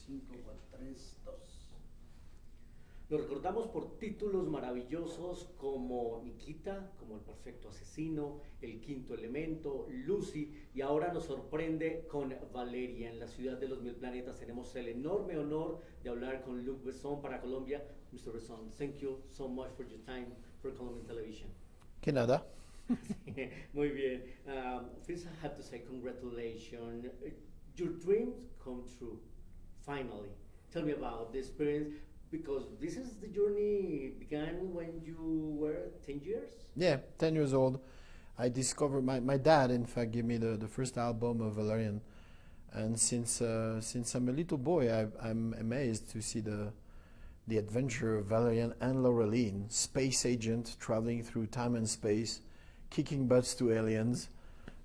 5, 4, 3, 2. Lo recordamos por títulos maravillosos como Nikita, como El Perfecto Asesino, El Quinto Elemento, Lucy, y ahora nos sorprende con Valerien, La Ciudad de los Mil Planetas. Tenemos el enorme honor de hablar con Luc Besson para Colombia. Mr. Besson, thank you so much for your time for Colombian television. Que nada. Muy bien. First, I have to say congratulations. Your dreams come true, finally. Tell me about the experience, because this is the journey began when you were 10 years? Yeah, 10 years old. I discovered, my dad, in fact, gave me the first album of Valerien. And since I'm a little boy, I'm amazed to see the adventure of Valerien and Laurelene, space agent traveling through time and space, kicking butts to aliens.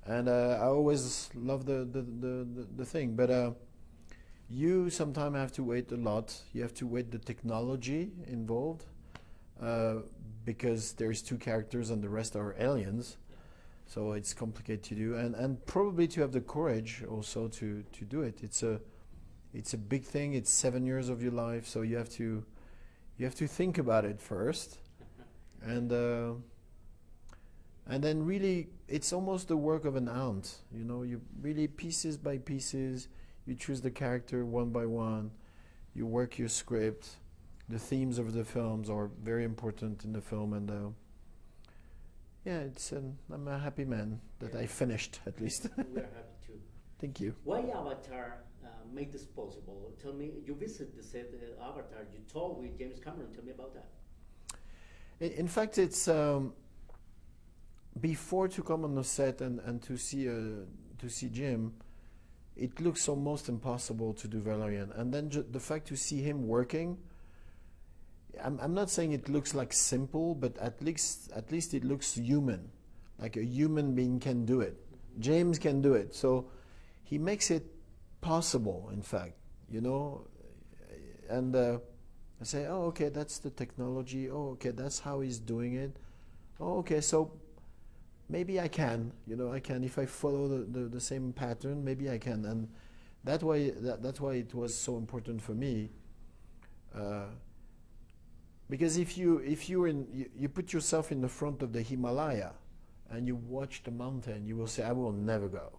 And I always loved the thing. But you sometimes have to wait a lot. You have to wait the technology involved because there's two characters and the rest are aliens. So it's complicated to do. And probably to have the courage also to do it. It's a big thing. It's 7 years of your life. So you have to think about it first. And then really, it's almost the work of an ant. You know, you really pieces by pieces, you choose the character one by one, you work your script. The themes of the films are very important in the film, and yeah, I'm a happy man that I finished at least. We are happy too. Thank you. Why Avatar made this possible? Tell me, you visited the set Avatar, you talked with James Cameron. Tell me about that. In fact, it's before to come on the set and to see Jim, it looks almost impossible to do Valerien. And then the fact to see him working, I'm not saying it looks like simple, but at least it looks human, like a human being can do it. James can do it, so he makes it possible. In fact, you know, and I say, oh, okay, that's the technology. Oh, okay, that's how he's doing it. Oh, okay, so maybe I can, you know, I can, if I follow the same pattern, maybe I can. And that's why it was so important for me. Because if you put yourself in the front of the Himalaya and you watch the mountain, you will say, I will never go.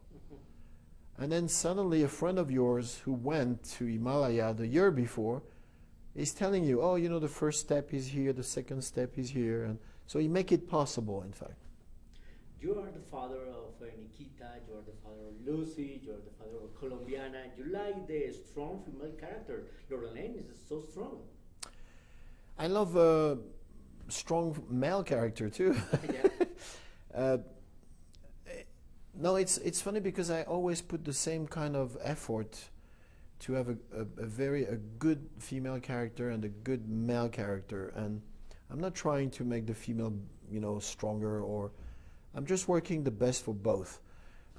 And then suddenly a friend of yours who went to Himalaya the year before is telling you, oh, you know, the first step is here, the second step is here. And so you make it possible, in fact. You are the father of Nikita, you are the father of Lucy, you are the father of Colombiana. You like the strong female character. Laurelene is so strong. I love a strong male character too. No, it's funny because I always put the same kind of effort to have a good female character and a good male character, and I'm not trying to make the female, you know, stronger, or I'm just working the best for both.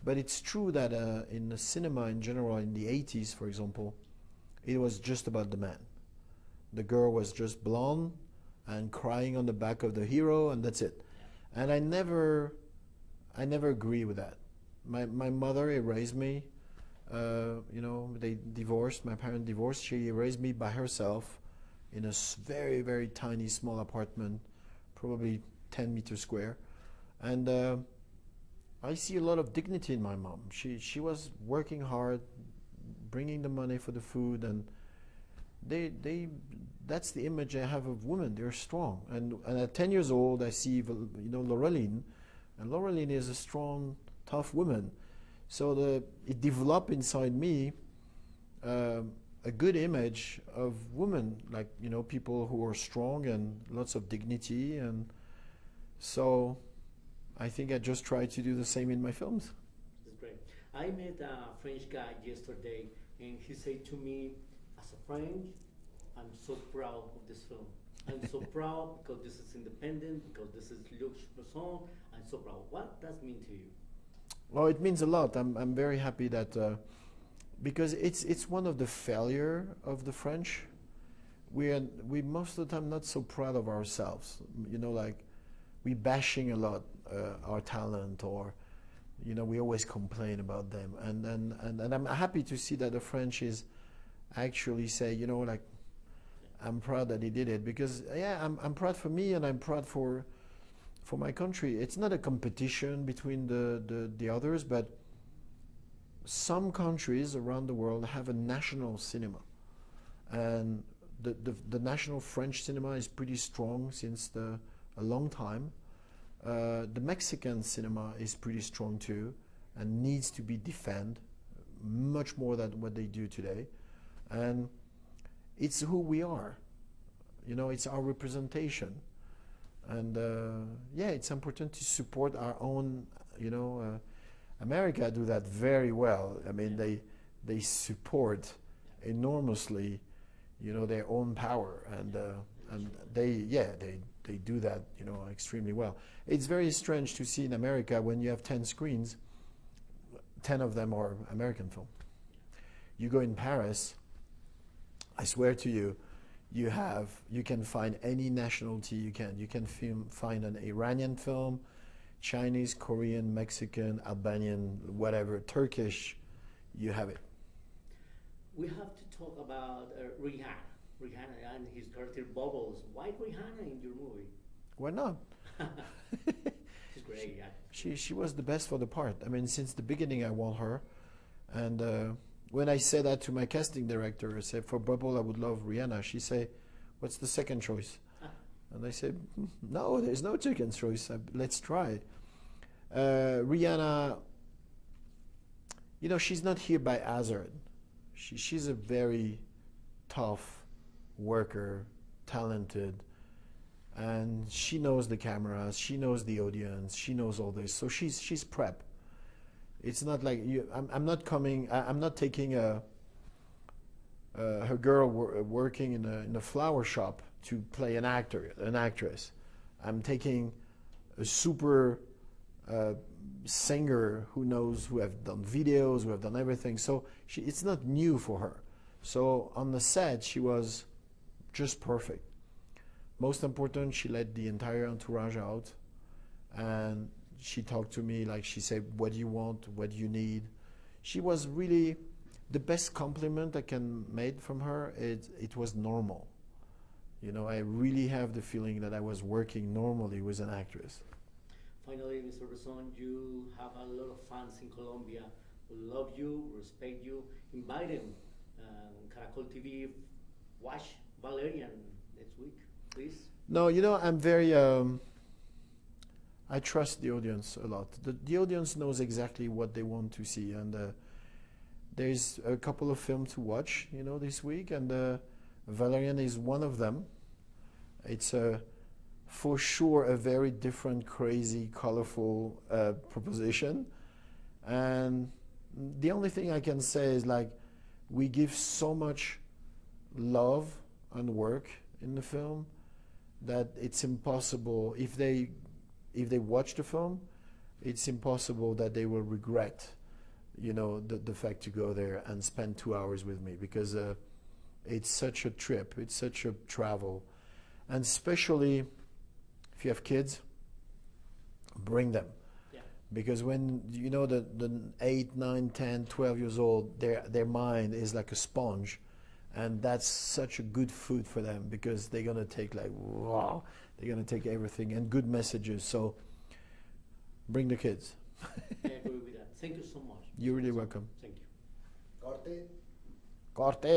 But it's true that in the cinema in general, in the 80s, for example, it was just about the man. The girl was just blonde and crying on the back of the hero, and that's it. And I never agree with that. My mother raised me. You know, they divorced. My parents divorced. She raised me by herself in a very, very tiny, small apartment, probably 10 meters square. And I see a lot of dignity in my mom. She was working hard, bringing the money for the food, and that's the image I have of women. They're strong. And at 10 years old, I see, you know, Laurelene, and Laurelene is a strong, tough woman. So it developed inside me a good image of women, like, you know, people who are strong and lots of dignity. And so I think I just try to do the same in my films. That's great. I met a French guy yesterday, and he said to me, as a French, I'm so proud of this film. I'm so proud because this is independent, because this is Luc Besson. I'm so proud. What does it mean to you? Well, it means a lot. I'm very happy that because it's one of the failure of the French. We most of the time not so proud of ourselves. You know, like we bashing a lot our talent, or you know, we always complain about them. And I'm happy to see that the French is actually say, you know, like, I'm proud that he did it, because yeah, I'm proud for me, and I'm proud for my country. It's not a competition between the others, but some countries around the world have a national cinema, and the national French cinema is pretty strong since a long time. The Mexican cinema is pretty strong too, and needs to be defended much more than what they do today. And it's who we are, you know, it's our representation. And yeah, it's important to support our own, you know, America do that very well. I mean, they support enormously, you know, their own power, and they do that, you know, extremely well. It's very strange to see in America, when you have 10 screens, 10 of them are American film. You go in Paris, I swear to you, you can find any nationality you can. You can find an Iranian film, Chinese, Korean, Mexican, Albanian, whatever, Turkish, you have it. We have to talk about Rihanna and his character Bubbles. Why Rihanna in your movie? Why not? She's great, yeah. She was the best for the part. I mean, since the beginning I want her. And when I said that to my casting director, I said, for Bubble I would love Rihanna. She said, what's the second choice? And I said, no, there's no second choice. Let's try it. Rihanna, you know, she's not here by hazard. She's a very tough worker, talented, and she knows the cameras, she knows the audience, she knows all this. So she's prep. It's not like I'm not taking her girl working in a flower shop to play an actress. I'm taking a super singer who have done videos, who have done everything. So it's not new for her. So on the set, she was just perfect. Most important, she let the entire entourage out, and she talked to me like, she said, what do you want, what do you need? She was really, the best compliment I can make from her, it was normal. You know, I really have the feeling that I was working normally with an actress. Finally, Mr. Besson, you have a lot of fans in Colombia who love you, respect you. Invite them. Caracol TV, watch Valerien next week, please. No, you know, I'm very, I trust the audience a lot. The audience knows exactly what they want to see, and there's a couple of films to watch, you know, this week, and Valerien is one of them. It's for sure a very different, crazy, colorful proposition. And the only thing I can say is, like, we give so much love and work in the film that it's impossible, if they watch the film, it's impossible that they will regret, you know, the fact to go there and spend 2 hours with me, because it's such a trip, it's such a travel. And especially if you have kids, bring them. Yeah. Because when, you know, the 8, 9, 10, 12 years old, their mind is like a sponge. And that's such a good food for them, because they're going to take, like, wow, they're going to take everything, and good messages. So bring the kids. I agree with that. Thank you so much. You're really welcome. Thank you. Corte.